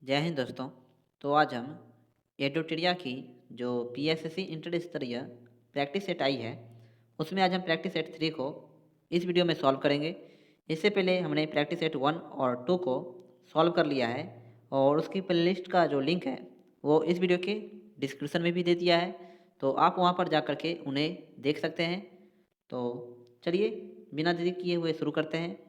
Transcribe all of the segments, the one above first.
जय हिंद दोस्तों। तो आज हम एडोटेरिया की जो पीएसएससी इंटर स्तरीय प्रैक्टिस सेट आई है, उसमें आज हम प्रैक्टिस सेट 3 को इस वीडियो में सॉल्व करेंगे। इससे पहले हमने प्रैक्टिस सेट 1 और 2 को सॉल्व कर लिया है और उसकी प्लेलिस्ट का जो लिंक है वो इस वीडियो के डिस्क्रिप्शन में भी दे दिया है, तो आप वहाँ पर जा कर के उन्हें देख सकते हैं। तो चलिए बिना देरी किए हुए शुरू करते हैं।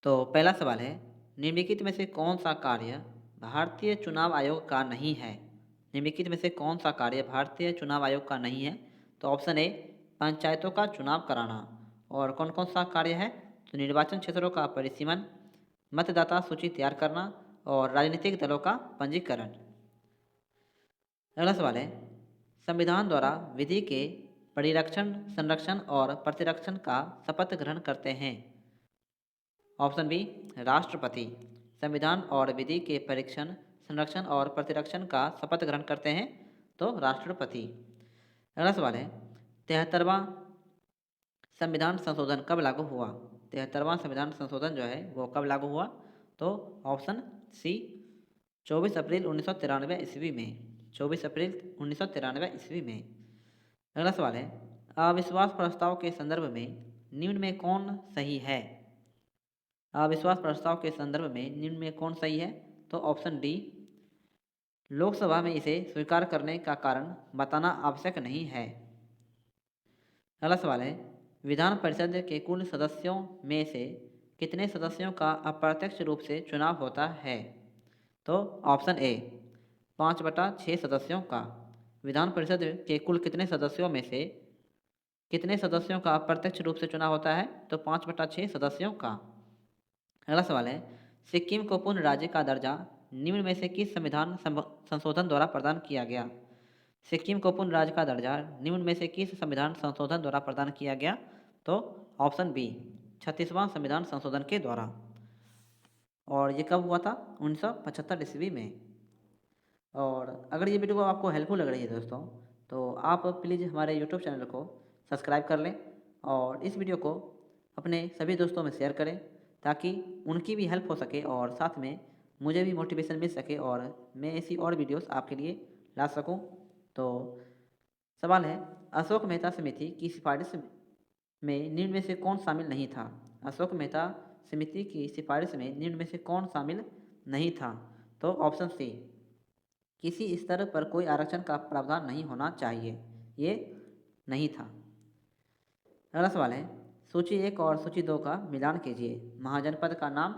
तो पहला सवाल है, निम्नलिखित में से कौन सा कार्य भारतीय चुनाव आयोग का नहीं है? निम्नलिखित में से कौन सा कार्य भारतीय चुनाव आयोग का नहीं है? तो ऑप्शन ए, पंचायतों का चुनाव कराना। और कौन कौन सा कार्य है? तो निर्वाचन क्षेत्रों का परिसीमन, मतदाता सूची तैयार करना और राजनीतिक दलों का पंजीकरण। अगला सवाल है, संविधान द्वारा विधि के परिरक्षण, संरक्षण और प्रतिरक्षण का शपथ ग्रहण करते हैं। ऑप्शन बी, राष्ट्रपति संविधान और विधि के परीक्षण, संरक्षण और प्रतिरक्षण का शपथ ग्रहण करते हैं, तो राष्ट्रपति। अगला सवाल है, 73वां संविधान संशोधन कब लागू हुआ? 73वां संविधान संशोधन जो है वो कब लागू हुआ? तो ऑप्शन सी, 24 अप्रैल 1993 ईस्वी में। 24 अप्रैल 1993 ईस्वी में। अगला सवाल है, अविश्वास प्रस्ताव के संदर्भ में निम्न में कौन सही है? अविश्वास प्रस्ताव के संदर्भ में निम्न में कौन सही है? तो ऑप्शन डी, लोकसभा में इसे स्वीकार करने का कारण बताना आवश्यक नहीं है। अगला सवाल है, विधान परिषद के कुल सदस्यों में से कितने सदस्यों का अप्रत्यक्ष रूप से चुनाव होता है? तो ऑप्शन ए, 5/6 सदस्यों का। विधान परिषद के कुल कितने सदस्यों में से कितने सदस्यों का अप्रत्यक्ष रूप से चुनाव होता है? तो 5/6 सदस्यों का। अगला सवाल है, सिक्किम को पूर्ण राज्य का दर्जा निम्न में से किस संविधान संशोधन द्वारा प्रदान किया गया? सिक्किम को पूर्ण राज्य का दर्जा निम्न में से किस संविधान संशोधन द्वारा प्रदान किया गया? तो ऑप्शन बी, 36वां संविधान संशोधन के द्वारा। और ये कब हुआ था? 1975 ईस्वी में। और अगर ये वीडियो आपको हेल्पफुल लग रही है दोस्तों, तो आप प्लीज़ हमारे यूट्यूब चैनल को सब्सक्राइब कर लें और इस वीडियो को अपने सभी दोस्तों में शेयर करें, ताकि उनकी भी हेल्प हो सके और साथ में मुझे भी मोटिवेशन मिल सके और मैं ऐसी और वीडियोस आपके लिए ला सकूं। तो सवाल है, अशोक मेहता समिति की सिफारिश में निम्न में से कौन शामिल नहीं था? अशोक मेहता समिति की सिफारिश में निम्न में से कौन शामिल नहीं था? तो ऑप्शन सी, किसी स्तर पर कोई आरक्षण का प्रावधान नहीं होना चाहिए, ये नहीं था। अगला सवाल है, सूची 1 और सूची 2 का मिलान कीजिए। महाजनपद का नाम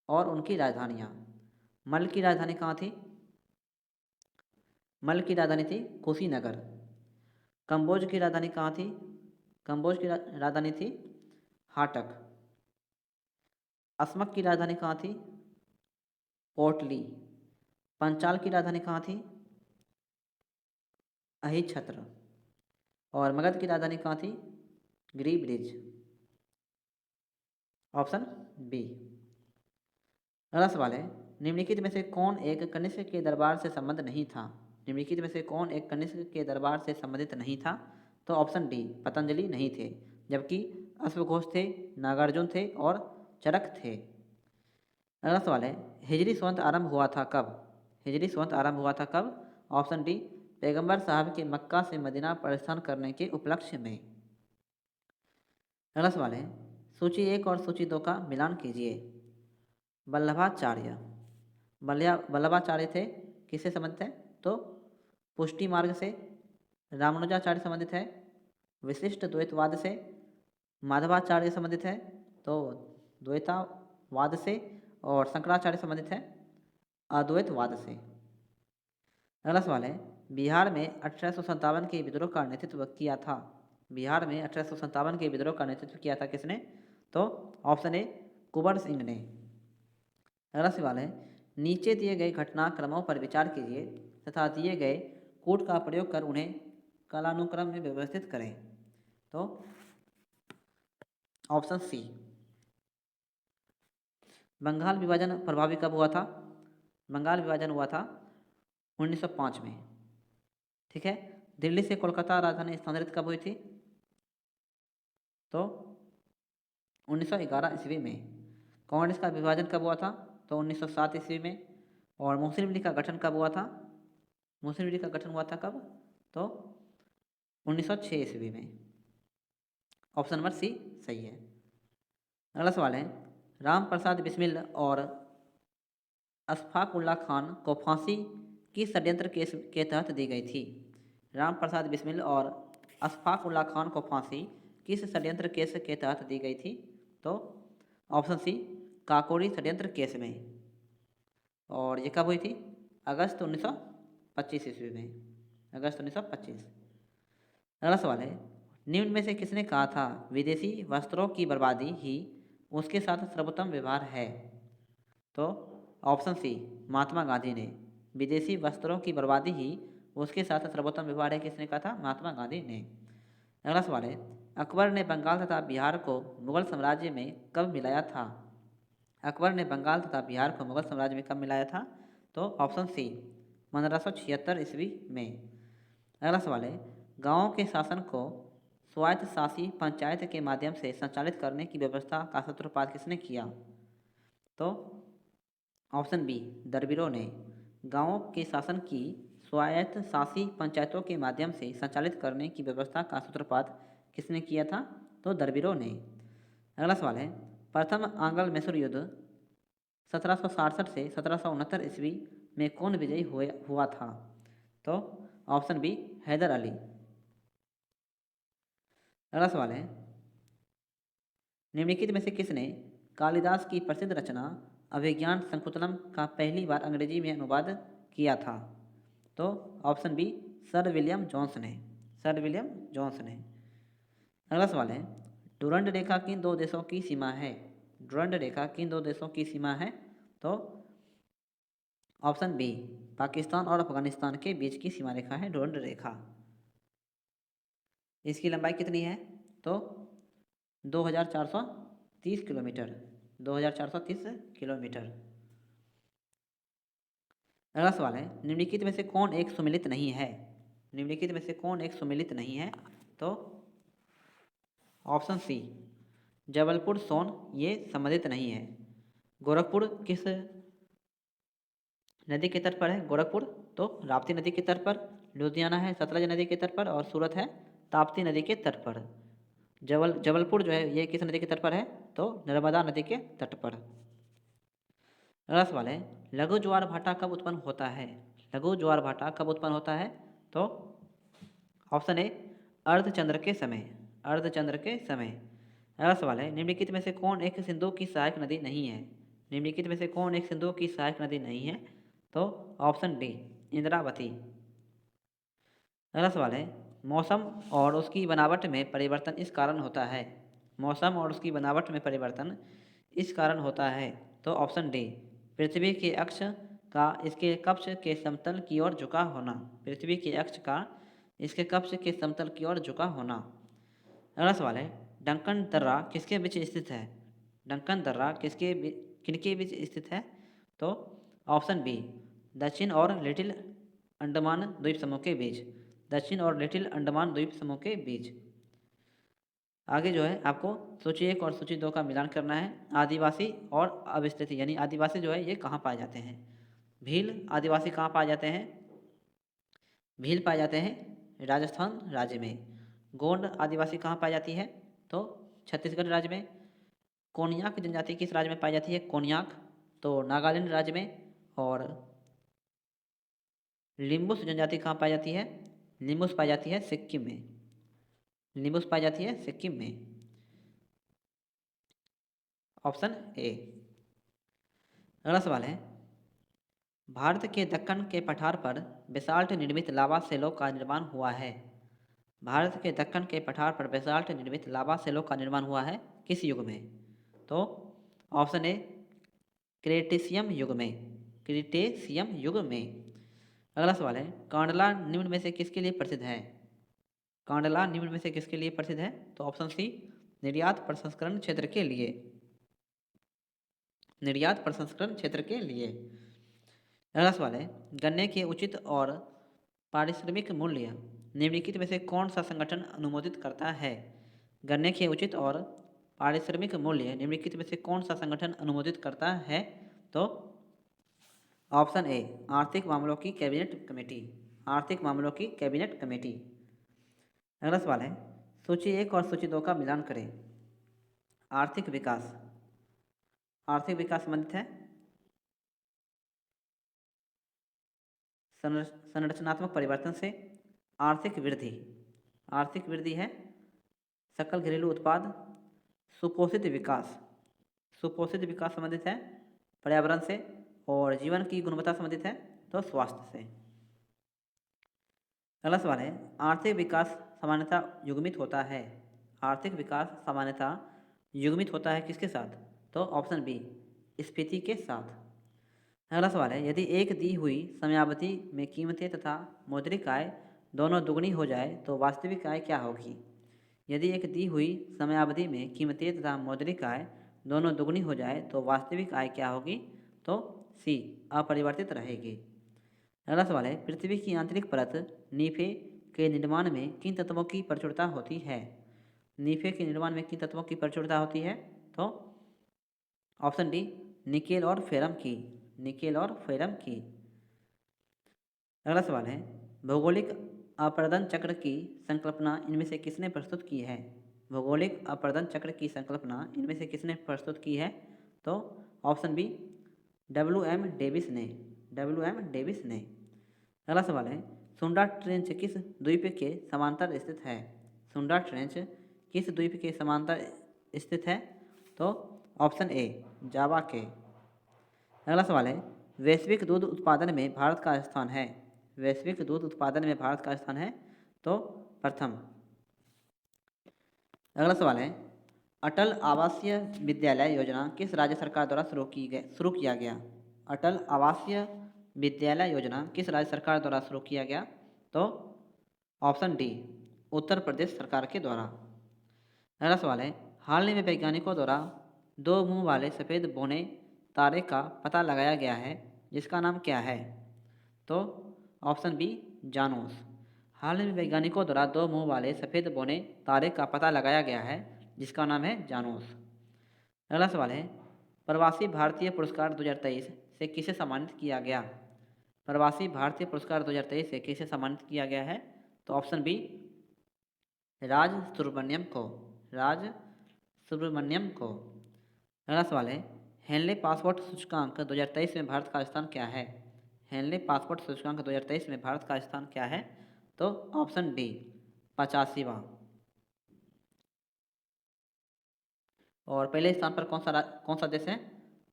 और उनकी राजधानियाँ। मल्ल की राजधानी कहाँ थी? मल्ल की राजधानी थी कुशीनगर। कंबोज की राजधानी कहाँ थी? कंबोज की राजधानी थी हाटक। असमक की राजधानी कहाँ थी? ओटली। पंचाल की राजधानी कहाँ थी? अहिछत्र। और मगध की राजधानी कहाँ थी? गिरी ब्रिज। Option B. अगला सवाल है, निम्नलिखित में से कौन एक कनिष्क के दरबार से संबंध नहीं था? निम्नलिखित में से कौन एक कनिष्क के दरबार से संबंधित नहीं था? तो ऑप्शन डी, पतंजलि नहीं थे, जबकि अश्वघोष थे, नागार्जुन थे और चरक थे। अगला सवाल है, हिजरी संवत आरंभ हुआ था कब? हिजरी संवत आरंभ हुआ था कब? ऑप्शन डी, पैगंबर साहब के मक्का से मदीना प्रस्थान करने के उपलक्ष्य में। अगला सवाल है, सूची 1 और सूची 2 का मिलान कीजिए। वल्लभाचार्य। वल्लभाचार्य थे किससे संबंधित है? तो पुष्टि मार्ग से। रामानुजाचार्य संबंधित है विशिष्ट द्वैतवाद से। माधवाचार्य संबंधित है तो द्वैतावाद से। और शंकराचार्य संबंधित है अद्वैतवाद से। अगला सवाल है, बिहार में 1857 के विद्रोह का नेतृत्व किया था। बिहार में 1857 के विद्रोह का नेतृत्व किया था किसने? तो ऑप्शन ए, कुंवर सिंह ने। अगला सवाल है, नीचे दिए गए घटनाक्रमों पर विचार कीजिए तथा दिए गए कोड का प्रयोग कर उन्हें कालानुक्रम में व्यवस्थित करें। तो ऑप्शन सी, बंगाल विभाजन प्रभावी कब हुआ था? बंगाल विभाजन हुआ था 1905 में। ठीक है। दिल्ली से कोलकाता राजधानी स्थानांतरित कब हुई थी? तो 1911 ईस्वी में। कांग्रेस का विभाजन कब हुआ था? तो 1907 ईस्वी में। और मुस्लिम लीग का गठन कब हुआ था? मुस्लिम लीग का गठन हुआ था कब? तो 1906 ईस्वी में। ऑप्शन नंबर सी सही है। अगला सवाल है, राम प्रसाद बिस्मिल और अशफाक उल्लाह खान को फांसी किस षड्यंत्र केस के तहत दी गई थी? राम प्रसाद बिस्मिल और अशफाक उल्लाह खान को फांसी किस षड्यंत्र केस के तहत दी गई थी? तो ऑप्शन सी काकोरी षड्यंत्र केस में। और ये कब हुई थी? अगस्त 1925 ईस्वी में। अगस्त 1925। अगला सवाल है, निम्न में से किसने कहा था विदेशी वस्त्रों की बर्बादी ही उसके साथ सर्वोत्तम व्यवहार है? तो ऑप्शन सी महात्मा गांधी ने। विदेशी वस्त्रों की बर्बादी ही उसके साथ सर्वोत्तम व्यवहार है, किसने कहा था? महात्मा गांधी ने। अगला सवाल है, अकबर ने बंगाल तथा बिहार को मुगल साम्राज्य में कब मिलाया था? अकबर ने बंगाल तथा बिहार को मुगल साम्राज्य में कब मिलाया था? तो ऑप्शन सी 1576 ईस्वी में। अगला सवाल है, गाँवों के शासन को स्वायत्त शासी पंचायत के माध्यम से संचालित करने की व्यवस्था का सूत्रपात किसने किया? तो ऑप्शन बी दरबारों ने। गाँवों के शासन की स्वायत्त शासी पंचायतों के माध्यम से संचालित करने की व्यवस्था का सूत्रपात किसने किया था? तो दरबारों ने। अगला सवाल है, प्रथम आंग्ल मैसूर युद्ध 1767 से 1769 ईस्वी में कौन विजयी हुआ था? तो ऑप्शन बी हैदर अली। अगला सवाल है, निम्नलिखित में से किसने कालिदास की प्रसिद्ध रचना अभिज्ञान शकुंतलम का पहली बार अंग्रेजी में अनुवाद किया था? तो option B sir William Jones ने। सर विलियम जोन्स ने। अगला सवाल है, डुरंड रेखा किन दो देशों की सीमा है? डुरंड रेखा किन दो देशों की सीमा है? तो ऑप्शन बी पाकिस्तान और अफगानिस्तान के बीच की सीमा रेखा है डुरंड रेखा। इसकी लंबाई कितनी है? तो 2430 किलोमीटर। 2430 किलोमीटर। अगला सवाल है, निम्नलिखित में से कौन एक सुमेलित नहीं है? निम्नलिखित में से कौन एक सुमेलित नहीं है? तो ऑप्शन सी जबलपुर सोन ये संबंधित नहीं है। गोरखपुर किस नदी के तट पर है? गोरखपुर तो राप्ती नदी के तट पर। लुधियाना है सतलज नदी के तट पर। और सूरत है ताप्ती नदी के तट पर। जबलपुर जो है ये किस नदी के तट पर है? तो नर्मदा नदी के तट पर। अगला सवाल है, लघु ज्वार भाटा कब उत्पन्न होता है? लघु ज्वार भाटा कब उत्पन्न होता है? तो ऑप्शन ए अर्धचंद्र के समय। अर्धचंद्र के समय। अगला सवाल है, निम्नलिखित में से कौन एक सिंधु की सहायक नदी नहीं है? निम्नलिखित में से कौन एक सिंधु की सहायक नदी नहीं है? तो ऑप्शन डी इंद्रावती। अगला सवाल है, मौसम और उसकी बनावट में परिवर्तन इस कारण होता है। मौसम और उसकी बनावट में परिवर्तन इस कारण होता है। तो ऑप्शन डी पृथ्वी के अक्ष का इसके कक्ष के समतल की ओर झुका होना। पृथ्वी के अक्ष का इसके कक्ष के समतल की ओर झुका होना। अगला सवाल है, डंकन दर्रा किसके बीच स्थित है? डंकन दर्रा किनके बीच स्थित है? तो ऑप्शन बी दक्षिण और लिटिल अंडमान द्वीप समूह के बीच। दक्षिण और लिटिल अंडमान द्वीप समूह के बीच। आगे जो है आपको सूची 1 और सूची 2 का मिलान करना है। आदिवासी और अविस्तृति यानी आदिवासी जो है ये कहाँ पाए जाते हैं? भील आदिवासी कहाँ पाए जाते हैं? भील पाए जाते हैं राजस्थान राज्य में। गोंड आदिवासी कहाँ पाई जाती है? तो छत्तीसगढ़ राज्य में। कोन्याक जनजाति किस राज्य में पाई जाती है? कोन्याक तो नागालैंड राज्य में। और लिम्बुस जनजाति कहाँ पाई जाती है? लिम्बुस पाई जाती है सिक्किम में। लिम्बुस पाई जाती है सिक्किम में। Option A. अगला सवाल है, भारत के दक्कन के पठार पर बेसाल्ट निर्मित लावा सेलों का निर्माण हुआ है। भारत के दक्कन के पठार पर बेसाल्ट निर्मित लावा सेलों का निर्माण हुआ है किस युग में? तो ऑप्शन ए क्रेटेशियम युग में। क्रिटेशियम युग में। अगला सवाल है, कांडला निम्न में से किसके लिए प्रसिद्ध है? कांडला निम्न में से किसके लिए प्रसिद्ध है? तो ऑप्शन सी निर्यात प्रसंस्करण क्षेत्र के लिए। निर्यात प्रसंस्करण क्षेत्र के लिए। अगला सवाल है, गन्ने के उचित और पारिश्रमिक मूल्य निम्नलिखित में से कौन सा संगठन अनुमोदित करता है? गन्ने के उचित और पारिश्रमिक मूल्य निम्नलिखित में से कौन सा संगठन अनुमोदित करता है? तो ऑप्शन ए आर्थिक मामलों की कैबिनेट कमेटी, आर्थिक मामलों की कैबिनेट कमेटी। अगला सवाल है, सूची 1 और सूची 2 का मिलान करें। आर्थिक विकास, आर्थिक विकास संबंधित है संरचनात्मक परिवर्तन से। आर्थिक वृद्धि, आर्थिक वृद्धि है सकल घरेलू उत्पाद। सुपोषित विकास, सुपोषित विकास संबंधित है पर्यावरण से। और जीवन की गुणवत्ता संबंधित है तो स्वास्थ्य से। अगला सवाल है, आर्थिक विकास सामान्यतः युग्मित होता है। आर्थिक विकास सामान्यतः युग्मित होता है किसके साथ? तो ऑप्शन बी स्फीति के साथ। अगला सवाल है, यदि एक दी हुई समयावधि में कीमतें तथा मौद्रिक आय दोनों दुगनी हो जाए तो वास्तविक आय क्या होगी? यदि एक दी हुई समयावधि में कीमतें तथा मौद्रिक आय दोनों दुगनी हो जाए तो वास्तविक आय क्या होगी? तो सी अपरिवर्तित रहेगी। अगला सवाल है, पृथ्वी की आंतरिक परत नीफे के निर्माण में किन तत्वों की प्रचुरता होती है? नीफे के निर्माण में किन तत्वों की प्रचुरता होती है? तो ऑप्शन डी निकेल और फेरम की, निकेल और फेरम की। अगला सवाल है, भौगोलिक अपर्दन चक्र की संकल्पना इनमें से किसने प्रस्तुत की है? भौगोलिक अपर्दन चक्र की संकल्पना इनमें से किसने प्रस्तुत की है? तो ऑप्शन बी WM डेविस ने, WM डेविस ने। अगला सवाल है, सुंडा ट्रेंच किस द्वीप के समांतर स्थित है? सुंडा ट्रेंच किस द्वीप के समांतर स्थित है? तो ऑप्शन ए जावा के। अगला सवाल है, वैश्विक दूध उत्पादन में भारत का स्थान है? वैश्विक दूध उत्पादन में भारत का स्थान है तो प्रथम। अगला सवाल है, अटल आवासीय विद्यालय योजना किस राज्य सरकार द्वारा शुरू किया गया? अटल आवासीय विद्यालय योजना किस राज्य सरकार द्वारा शुरू किया गया? तो ऑप्शन डी उत्तर प्रदेश सरकार के द्वारा। अगला सवाल है, हाल ही में वैज्ञानिकों द्वारा 2 मुंह वाले सफ़ेद बौने तारे का पता लगाया गया है जिसका नाम क्या है? तो ऑप्शन बी जानोस। हाल ही में वैज्ञानिकों द्वारा 2 मुंह वाले सफ़ेद बौने तारे का पता लगाया गया है जिसका नाम है जानोस। अगला सवाल है, प्रवासी भारतीय पुरस्कार 2023 से किसे सम्मानित किया गया? प्रवासी भारतीय पुरस्कार 2023 से किसे सम्मानित किया गया है? तो ऑप्शन बी राज सुब्रमण्यम को, राज सुब्रमण्यम को। अगला सवाल है, हेनले पासपोर्ट सूचकांक 2023 में भारत का स्थान क्या है? हेनले पासपोर्ट सूचकांक 2023 में भारत का स्थान क्या है? तो ऑप्शन डी 85वां। और पहले स्थान पर कौन सा देश है?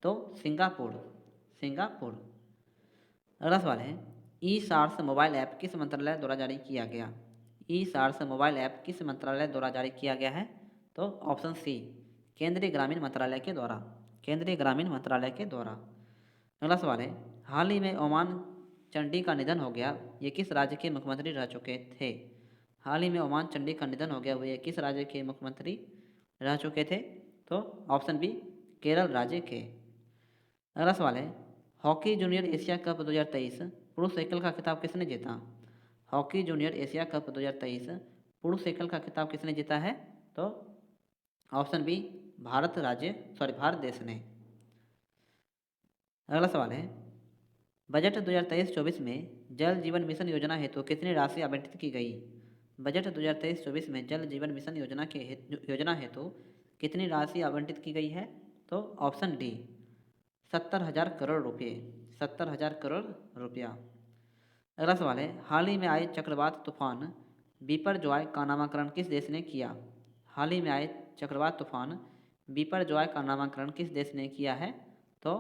तो सिंगापुर, सिंगापुर। अगला सवाल है, ई सार्स मोबाइल ऐप किस मंत्रालय द्वारा जारी किया गया? ई सार्स मोबाइल ऐप किस मंत्रालय द्वारा जारी किया गया है? तो ऑप्शन सी केंद्रीय ग्रामीण मंत्रालय के द्वारा, केंद्रीय ग्रामीण मंत्रालय के द्वारा। अगला सवाल है, हाल ही में ओमान चंडी का निधन हो गया, ये किस राज्य के मुख्यमंत्री रह चुके थे? हाल ही में ओमान चंडी का निधन हो गया, वो ये किस राज्य के मुख्यमंत्री रह चुके थे? तो ऑप्शन बी केरल राज्य के। अगला सवाल है, हॉकी जूनियर एशिया कप 2023 पुरुष एकल का खिताब किसने जीता? हॉकी जूनियर एशिया कप 2023 पुरुष एकल का खिताब किसने जीता है? तो ऑप्शन बी भारत देश ने। अगला सवाल है, बजट 2023-24 में जल जीवन मिशन योजना हेतु कितनी राशि आवंटित की गई? बजट 2023-24 में जल जीवन मिशन योजना हेतु कितनी राशि आवंटित की गई है? तो ऑप्शन डी 70,000 करोड़ रुपये, 70,000 करोड़ रुपया। अगला सवाल है, हाल ही में आए चक्रवात तूफान बिपरजॉय का नामकरण किस देश ने किया? हाल ही में आए चक्रवात तूफान बिपरजॉय का नामकरण किस देश ने किया है? तो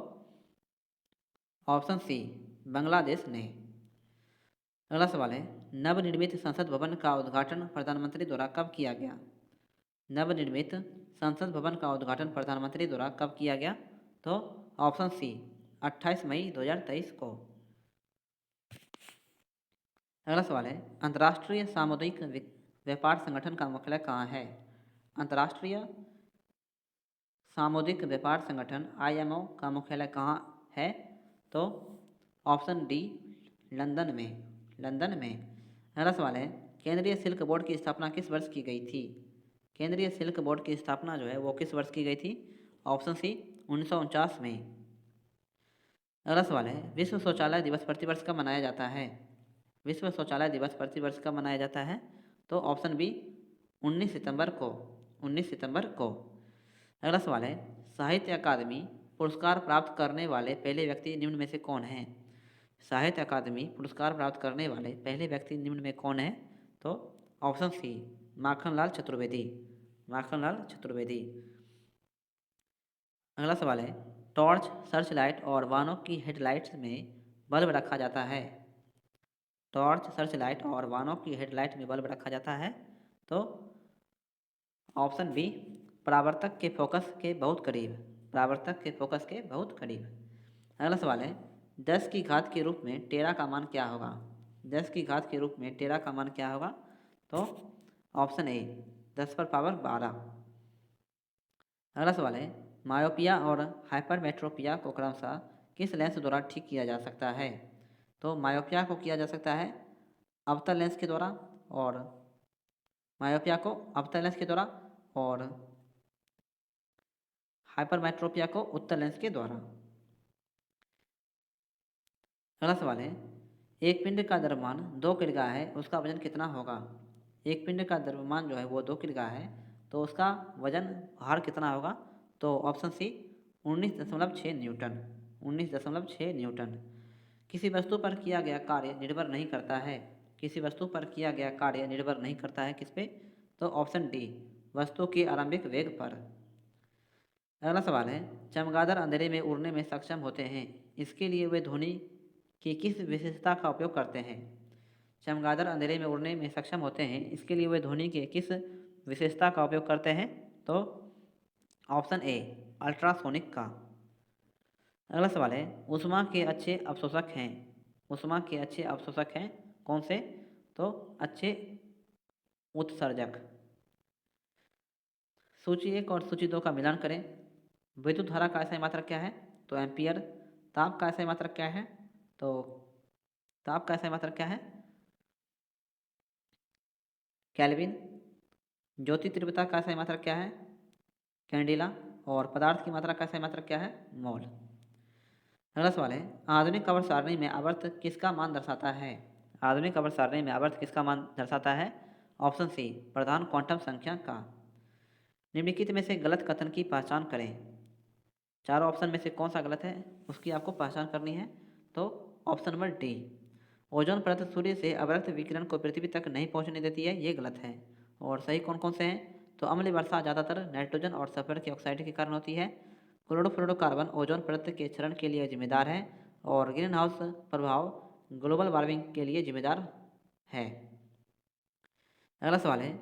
ऑप्शन सी बांग्लादेश ने। अगला सवाल है, नवनिर्मित संसद भवन का उद्घाटन प्रधानमंत्री द्वारा कब किया गया? नवनिर्मित संसद भवन का उद्घाटन प्रधानमंत्री द्वारा कब किया गया? तो ऑप्शन सी 28 मई 2023 को। अगला सवाल है, अंतर्राष्ट्रीय सामुदायिक व्यापार संगठन का मुख्यालय कहाँ है? अंतर्राष्ट्रीय सामुदायिक व्यापार संगठन IMO का मुख्यालय कहाँ है? तो ऑप्शन डी लंदन में, लंदन में। अगला सवाल है, केंद्रीय शुल्क बोर्ड की स्थापना किस वर्ष की गई थी? केंद्रीय सिल्क बोर्ड की स्थापना जो है वो किस वर्ष की गई थी? ऑप्शन सी 1949 में। अगला सवाल है, विश्व शौचालय दिवस प्रतिवर्ष कब मनाया जाता है? विश्व शौचालय दिवस प्रतिवर्ष कब मनाया जाता है? तो ऑप्शन बी 19 सितंबर को। 19 सितंबर को। अगला सवाल है, साहित्य अकादमी पुरस्कार प्राप्त करने वाले पहले व्यक्ति निम्न में से कौन हैं? साहित्य अकादमी पुरस्कार प्राप्त करने वाले पहले व्यक्ति निम्न में कौन है? तो ऑप्शन सी माखनलाल चतुर्वेदी। माखनलाल चतुर्वेदी। अगला सवाल है, टॉर्च, सर्च लाइट और वाहनों की हेडलाइट्स में बल्ब रखा जाता है। टॉर्च, सर्च लाइट और वाहनों की हेडलाइट में बल्ब रखा जाता है। तो ऑप्शन बी परावर्तक के फोकस के बहुत करीब। परावर्तक के फोकस के बहुत करीब। अगला सवाल है, 10 की घात के रूप में टेरा का मान क्या होगा? 10 की घात के रूप में टेरा का मान क्या होगा? तो ऑप्शन ए 10 पर पावर 12। अगला सवाल है, मायोपिया और हाइपरमेट्रोपिया को क्रमशः किस लेंस द्वारा ठीक किया जा सकता है? तो मायोपिया को किया जा सकता है अवतल लेंस के द्वारा, और मायोपिया को अवतल लेंस के द्वारा, और हाइपरमेट्रोपिया को उत्तल लेंस के द्वारा। अगला सवाल है, एक पिंड का द्रव्यमान 2 किग्रा है, उसका वजन कितना होगा? एक पिंड का द्रव्यमान जो है वो 2 किग्रा है, तो उसका वजन भार कितना होगा? तो ऑप्शन सी 19.6 न्यूटन। 19.6 न्यूटन। किसी वस्तु पर किया गया कार्य निर्भर नहीं करता है। किसी वस्तु पर किया गया कार्य निर्भर नहीं करता है किस पे? तो ऑप्शन डी वस्तु के आरंभिक वेग पर। अगला सवाल है, चमगादड़ अंधेरे में उड़ने में सक्षम होते हैं, इसके लिए वे ध्वनि की किस विशेषता का उपयोग करते हैं? चमगादड़ अंधेरे में उड़ने में सक्षम होते हैं, इसके लिए वे ध्वनि के किस विशेषता का उपयोग करते हैं? तो ऑप्शन ए अल्ट्रासोनिक का। अगला सवाल है, ऊष्मा के अच्छे अवशोषक हैं। ऊष्मा के अच्छे अवशोषक हैं कौन से? तो अच्छे उत्सर्जक। सूची 1 और सूची 2 का मिलान करें। विद्युत धारा का ऐसा मात्रक क्या है? तो एम्पियर। ताप का ऐसा मात्रक क्या है? तो ताप का ऐसा मात्रक क्या है? केल्विन। ज्योति तीव्रता का ऐसा मात्रक क्या है? कैंडिला। और पदार्थ की मात्रा का ऐसा मात्रक क्या है? मोल। अगला सवाल है, आधुनिक कवर सारणी में आवर्त किसका मान दर्शाता है? आधुनिक कवर सारणी में आवर्त किसका मान दर्शाता है? ऑप्शन सी प्रधान क्वांटम संख्या का। निम्नलिखित में से गलत कथन की पहचान करें। चारों ऑप्शन में से कौन सा गलत है उसकी आपको पहचान करनी है। तो ऑप्शन नंबर डी ओजोन परत सूर्य से अवरक्त विकिरण को पृथ्वी तक नहीं पहुंचने देती है, ये गलत है। और सही कौन कौन से हैं? तो अम्लीय वर्षा ज़्यादातर नाइट्रोजन और सल्फर के ऑक्साइड के कारण होती है। क्लोरोफ्लोरोकार्बन ओजोन परत के क्षरण के लिए जिम्मेदार है, और ग्रीन हाउस प्रभाव ग्लोबल वार्मिंग के लिए जिम्मेदार है। अगला सवाल है,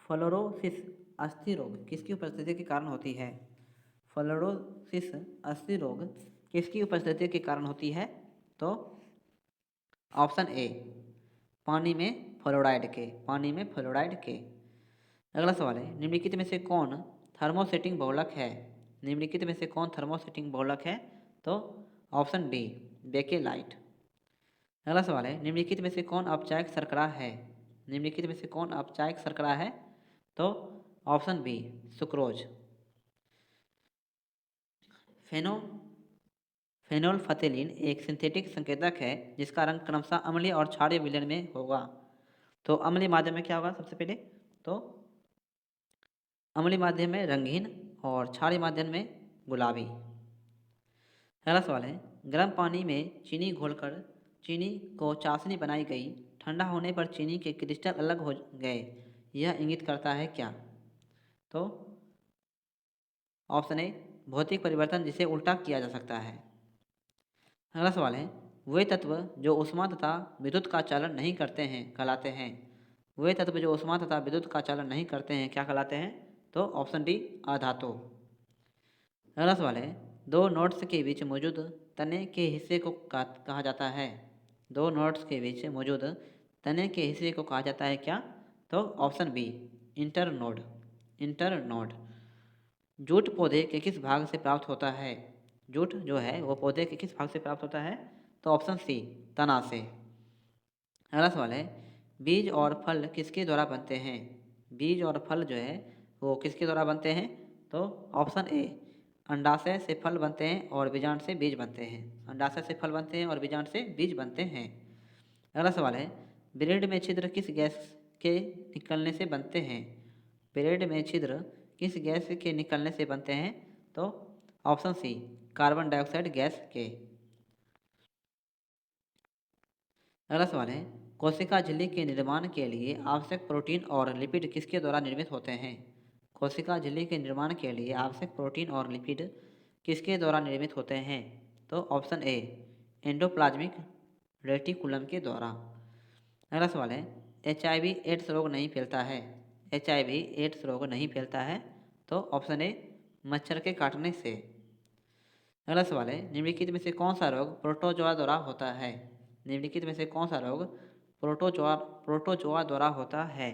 फ्लोरोसिस अस्थि रोग किसकी उपस्थिति के कारण होती है? फ्लोरोसिस अस्थि रोग किसकी उपस्थिति के कारण होती है? तो ऑप्शन ए पानी में फ्लोराइड के। पानी में फ्लोराइड के। अगला सवाल है, निम्नलिखित में से कौन थर्मोसेटिंग बहुलक है? निम्नलिखित में से कौन थर्मोसेटिंग बहुलक है? तो ऑप्शन डी बेकेलाइट। अगला सवाल है, निम्नलिखित में से कौन औपचारिक शर्करा है? निम्नलिखित में से कौन औपचारिक शर्करा है? तो ऑप्शन बी सुक्रोज। फेनो फेनोल्फथेलिन एक सिंथेटिक संकेतक है जिसका रंग क्रमशः अम्लीय और क्षारीय विलयन में होगा। तो अम्लीय माध्यम में क्या होगा सबसे पहले? तो अम्लीय माध्यम में रंगीन और क्षारीय माध्यम में गुलाबी। अगला सवाल है, गर्म पानी में चीनी घोलकर चीनी को चाशनी बनाई गई, ठंडा होने पर चीनी के क्रिस्टल अलग हो गए, यह इंगित करता है क्या? तो ऑप्शन ए भौतिक परिवर्तन जिसे उल्टा किया जा सकता है। अगला सवाल है, वे तत्व जो ऊष्मा तथा विद्युत का चालन नहीं करते हैं कहलाते हैं। वे तत्व जो ऊष्मा तथा विद्युत का चालन नहीं करते हैं क्या कहलाते हैं? तो ऑप्शन डी अधातु। अगला सवाल है, दो नोड्स के बीच मौजूद तने के हिस्से को कहा जाता है। दो नोड्स के बीच मौजूद तने के हिस्से को कहा जाता है क्या? तो option B internode. Internode. Jute पौधे के किस भाग से प्राप्त होता है? जूट जो है वो पौधे के किस भाग से प्राप्त होता है? तो ऑप्शन सी तना से। अगला सवाल है, बीज और फल किसके द्वारा बनते हैं? बीज और फल जो है वो किसके द्वारा बनते हैं? तो ऑप्शन ए, अंडाशय से फल बनते हैं और बीजांड से बीज बनते हैं। अंडाशय से फल बनते हैं और बीजांड से बीज बनते हैं। अगला सवाल है, ब्रेड में छिद्र किस गैस के निकलने से बनते हैं? ब्रेड में छिद्र किस गैस के निकलने से बनते हैं? तो option C, carbon dioxide gas के। अगला सवाल है, कोशिका झिल्ली के निर्माण के लिए आवश्यक प्रोटीन और लिपिड किसके द्वारा निर्मित होते हैं? कोशिका झिल्ली के निर्माण के लिए आवश्यक प्रोटीन और लिपिड किसके द्वारा निर्मित होते हैं? तो ऑप्शन ए, एंडोप्लाज्मिक रेटिकुलम के द्वारा। अगला सवाल है, HIV एड्स रोग नहीं फैलता है? HIV एड्स रोग नहीं फैलता है? तो ऑप्शन ए, मच्छर के काटने से। अगला सवाल है, निम्नलिखित में से कौन सा रोग प्रोटोजोआ द्वारा होता है? निम्नलिखित में से कौन सा रोग प्रोटोजोआ द्वारा होता है?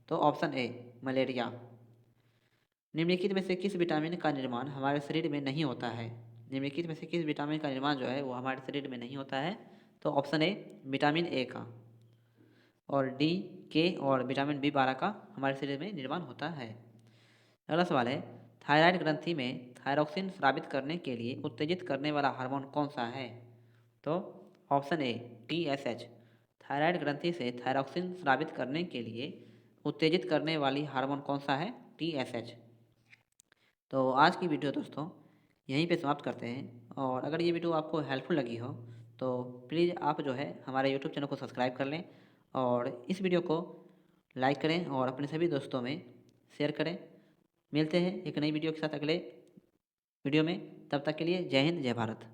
तो ऑप्शन ए, मलेरिया। निम्नलिखित में से किस विटामिन का निर्माण हमारे शरीर में नहीं होता है? निम्नलिखित में से किस विटामिन का निर्माण जो है वो हमारे शरीर में नहीं होता है? तो ऑप्शन ए, विटामिन ए का। और डी, के और विटामिन B12 का हमारे शरीर में निर्माण होता है। अगला सवाल है, थायराइड ग्रंथि में थायरॉक्सिन स्रावित करने के लिए उत्तेजित करने वाला हार्मोन कौन सा है? तो ऑप्शन ए, TSH। थायराइड ग्रंथि से थायरॉक्सिन स्रावित करने के लिए उत्तेजित करने वाली हार्मोन कौन सा है? TSH। तो आज की वीडियो दोस्तों यहीं पे समाप्त करते हैं, और अगर ये वीडियो आपको हेल्पफुल लगी हो तो प्लीज़ आप जो है हमारे यूट्यूब चैनल को सब्सक्राइब कर लें और इस वीडियो को लाइक करें और अपने सभी दोस्तों में शेयर करें। मिलते हैं एक नई वीडियो के साथ अगले वीडियो में, तब तक के लिए जय हिंद, जय भारत।